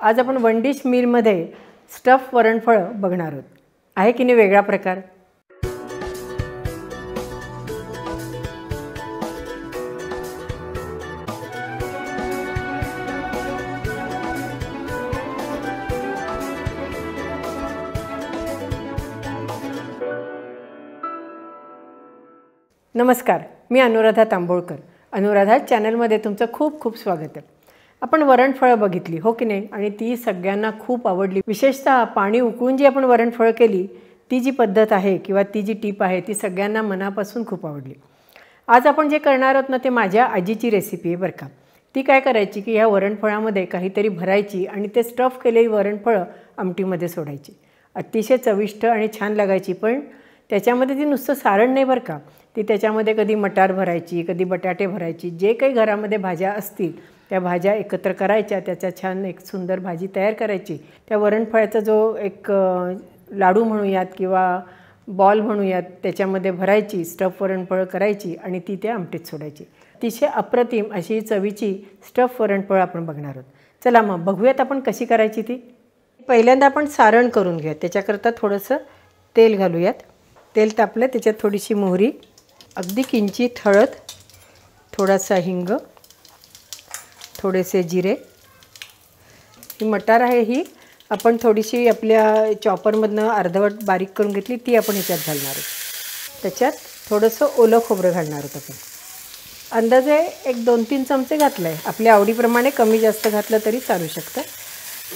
आज आपण one dish मीलमध्ये stuff वरणफळ बघणार आहोत. आहे की नाही वेगळा प्रकार. नमस्कार, मी अनुराधा तांबोळकर. अनुराधा चॅनलमध्ये तुमचं खूप खूप स्वागत आहे. आपण वरणफळं बघितली हो की नाही, आणि ती सगळ्यांना खूप आवडली. विशेषतः पाणी उकळून जी आपण वरणफळं केली ती जी पद्धत आहे किंवा ती जी टीप आहे ती सगळ्यांना मनापासून खूप आवडली. आज आपण जे करणार आहोत ना ते माझ्या आजीची रेसिपी आहे बरं का. ती काय करायची की ह्या वरणफळामध्ये काहीतरी भरायची आणि ते स्टफ केलेली वरणफळं आमटीमध्ये सोडायची. अतिशय चविष्ट आणि छान लागायची. पण त्याच्यामध्ये ती नुसतं सारण नाही बरं का, ती त्याच्यामध्ये कधी मटार भरायची, कधी बटाटे भरायची. जे काही घरामध्ये भाज्या असतील त्या भाज्या एकत्र करायच्या, त्याचा छान एक सुंदर भाजी तयार करायची. त्या वरणफळाचा जो एक लाडू म्हणूयात किंवा बॉल म्हणूयात त्याच्यामध्ये भरायची, स्टफ वरणफळं करायची आणि ती त्या आमटीत सोडायची. अतिशय अप्रतिम अशी चवीची स्टफ वरणफळं आपण बघणार आहोत. चला मग बघूयात आपण कशी करायची ती. पहिल्यांदा आपण सारण करून घेऊयात. त्याच्याकरता थोडंसं तेल घालूयात. तेल तापलं, त्याच्यात थोडीशी मोहरी, अगदी किंचित हळद, थोडासा हिंग, थोडेसे जिरे. ही मटार आहे ही आपण थोडीशी आपल्या चॉपरमधनं अर्धवट बारीक करून घेतली, ती आपण ह्याच्यात घालणार आहोत. त्याच्यात थोडंसं ओलं खोबरं घालणार आहोत आपण. अंदाजे एक 2-3 चमचे घातलं आहे. आपल्या आवडीप्रमाणे कमी जास्त घातलं तरी चालू शकतं.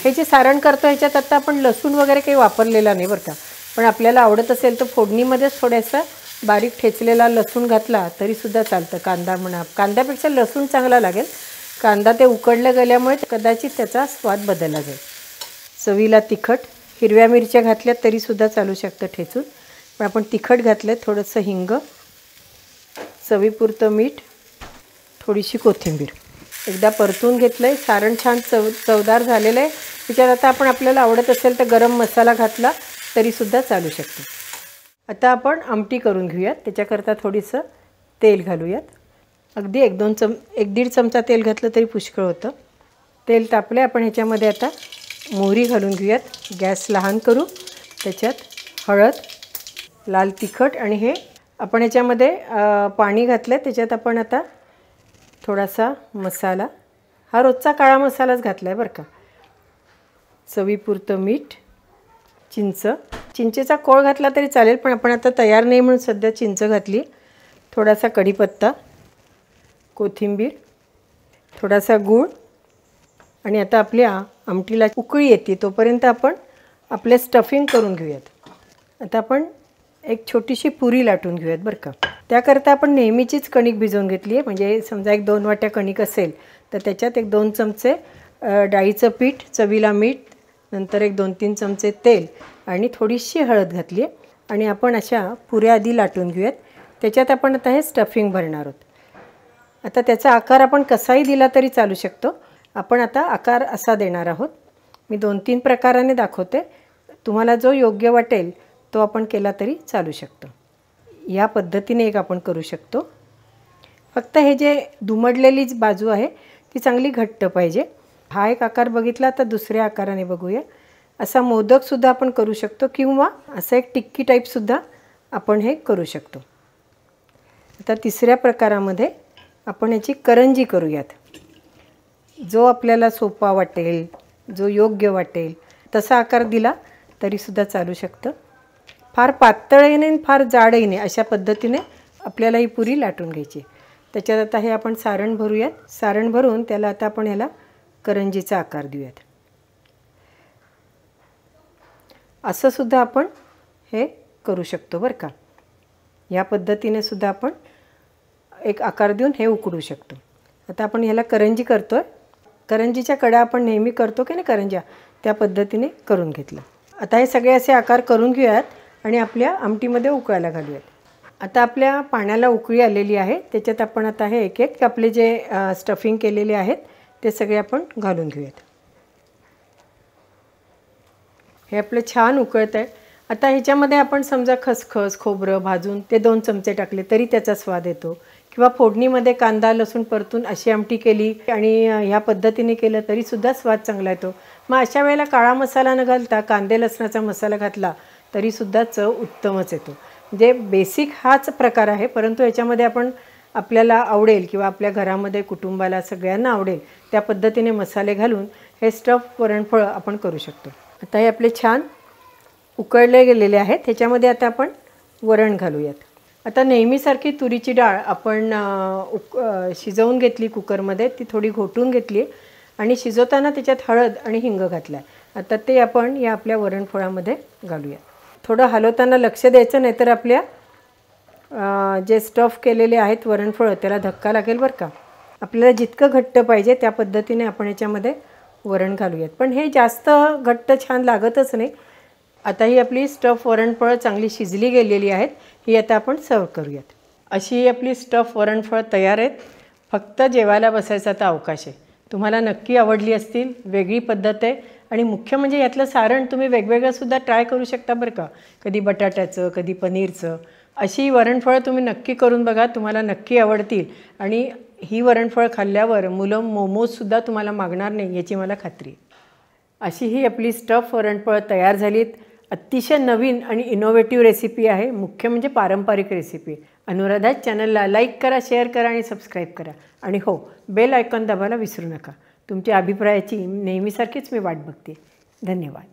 हे जे सारण करतो ह्याच्यात आता आपण लसूण वगैरे काही वापरलेला नाही बरं का. पण आपल्याला आवडत असेल तर फोडणीमध्येच थोडासा बारीक ठेचलेला लसूण घातला तरीसुद्धा चालतं. कांदा म्हणा, कांद्यापेक्षा लसूण चांगला लागेल. कांदा ते उकडलं गेल्यामुळे कदाचित त्याचा स्वाद बदलला जाईल. चवीला तिखट, हिरव्या मिरच्या घातल्या तरीसुद्धा चालू शकतं ठेचून, पण आपण तिखट घातलं. थोडंसं हिंग, चवीपुरतं मीठ, थोडीशी कोथिंबीर. एकदा परतून घेतलं आहे. सारण छान चवदार झालेलं आहे. त्याच्यात आता आपण आपल्याला आवडत असेल तर गरम मसाला घातला तरीसुद्धा चालू शकतो. आता आपण आमटी करून घेऊयात. त्याच्याकरता थोडंसं तेल घालूयात. अगदी 1-1.5 चमचा तेल घातलं तरी पुष्कळ होतं. तेल तापले, आपण ह्याच्यामध्ये आता मोहरी घालून घेऊयात. गॅस लहान करू. त्याच्यात हळद, लाल तिखट आणि हे आपण ह्याच्यामध्ये पाणी घातलं. त्याच्यात आपण आता थोडासा मसाला, हा रोजचा काळा मसालाच घातला आहे बरं का. चवीपुरतं मीठ, चिंचेचा कोळ घातला तरी चालेल, पण आपण आता तयार नाही म्हणून सध्या चिंच घातली. थोडासा कढीपत्ता, कोथिंबीर, थोडासा गूळ. आणि आता आपल्या आमटीला उकळी येते तोपर्यंत आपण आपले स्टफिंग करून घेऊयात. आता आपण एक छोटीशी पुरी लाटून घेऊयात बरं का. त्याकरता आपण नेहमीचीच कणिक भिजवून घेतली आहे. म्हणजे समजा 1-2 वाट्या कणिक असेल तर त्याच्यात 1-2 चमचे डाळीचं पीठ, चवीला मीठ, नंतर 1-2-3 चमचे तेल आणि थोडीशी हळद घातली आहे. आणि आपण अशा पुऱ्या आधी लाटून घेऊयात. त्याच्यात आपण आता हे स्टफिंग भरणार आहोत. आता त्याचा आकार आपण कसाही दिला तरी चालू शकतो. आपण आता आकार असा देणार आहोत. मी 2-3 प्रकाराने दाखवते. तुम्हाला जो योग्य वाटेल तो आपण केला तरी चालू शकतो. या पद्धतीने एक आपण करू शकतो. फक्त हे जे दुमडलेली बाजू आहे ती चांगली घट्ट पाहिजे. हा एक आकार बघितला, तर दुसऱ्या आकाराने बघूया. असा मोदकसुद्धा आपण करू शकतो किंवा असं एक टिक्की टाईपसुद्धा आपण हे करू शकतो. आता तिसऱ्या प्रकारामध्ये आपण याची करंजी करूयात. जो आपल्याला सोपा वाटेल, जो योग्य वाटेल तसा आकार दिला तरीसुद्धा चालू शकतं. फार पातळही नाही, फार जाडही नाही, अशा पद्धतीने आपल्याला ही पुरी लाटून घ्यायची. त्याच्यात आता हे आपण सारण भरूयात. सारण भरून त्याला आता आपण याला करंजीचा आकार देऊयात. असं सुद्धा आपण हे करू शकतो बरं का. या पद्धतीने सुद्धा आपण एक आकार देऊन हे उकडू शकतो. आता आपण ह्याला करंजी करतो आहे. करंजीच्या कडा आपण नेहमी करतो की नाही करंज्या, त्या पद्धतीने करून घेतलं. आता हे सगळे असे आकार करून घेऊयात आणि आपल्या आमटीमध्ये उकळायला घालूयात. आता आपल्या पाण्याला उकळी आलेली आहे. त्याच्यात आपण आता हे एक आपले जे स्टफिंग केलेले आहेत ते सगळे आपण घालून घेऊयात. हे आपलं छान उकळतं आहे. आता ह्याच्यामध्ये आपण समजा खसखस खोबरं भाजून ते 2 चमचे टाकले तरी त्याचा स्वाद येतो, किंवा फोडणीमध्ये कांदा लसूण परतून अशी आमटी केली आणि ह्या पद्धतीने केलं तरीसुद्धा स्वाद चांगला येतो. मग अशा वेळेला काळा मसाला न घालता कांदे लसणाचा मसाला घातला तरीसुद्धा चव उत्तमच येतो. म्हणजे बेसिक हाच प्रकार आहे, परंतु याच्यामध्ये आपण आपल्याला आवडेल किंवा आपल्या घरामध्ये कुटुंबाला सगळ्यांना आवडेल त्या पद्धतीने मसाले घालून हे स्टफ वरणफळ आपण करू शकतो. आता हे आपले छान उकळले गेलेले आहेत. ह्याच्यामध्ये आता आपण वरण घालूयात. आता नेहमीसारखी तुरीची डाळ आपण शिजवून घेतली कुकरमध्ये, ती थोडी घोटून घेतली आणि शिजवताना त्याच्यात हळद आणि हिंग घातला. आता ते आपण या आपल्या वरणफळामध्ये घालूया. थोडं हलवताना लक्ष द्यायचं, नाही तर आपल्या जे स्टफ केलेले आहेत वरणफळं त्याला धक्का लागेल बरं का. आपल्याला जितकं घट्ट पाहिजे त्या पद्धतीने आपण याच्यामध्ये वरण घालूयात, पण हे जास्त घट्ट छान लागतच नाही. आता ही आपली स्टफ वरणफळं चांगली शिजली गेलेली आहेत. ही आता आपण सर्व करूयात. अशी आपली स्टफ वरणफळं तयार आहेत. फक्त जेवायला बसायचा आता अवकाश आहे. तुम्हाला नक्की आवडली असतील. वेगळी पद्धत आहे आणि मुख्य म्हणजे यातलं सारण तुम्ही वेगवेगळंसुद्धा ट्राय करू शकता बरं का. कधी बटाट्याचं, कधी पनीरचं. अशी वरणफळं तुम्ही नक्की करून बघा, तुम्हाला नक्की आवडतील. आणि ही वरणफळ खाल्ल्यावर मुलं मोमोजसुद्धा तुम्हाला मागणार नाही याची मला खात्री आहे. अशी ही आपली स्टफ वरणफळ तयार झालीत. अतिशय नवीन आणि इनोव्हेटिव्ह रेसिपी आहे. मुख्य म्हणजे पारंपरिक रेसिपी. अनुराधा चॅनलला लाईक करा, शेअर करा आणि सबस्क्राईब करा. आणि हो, बेल आयकॉन दाबायला विसरू नका. तुमच्या अभिप्रायाची नेहमीसारखीच मी वाट बघते. धन्यवाद.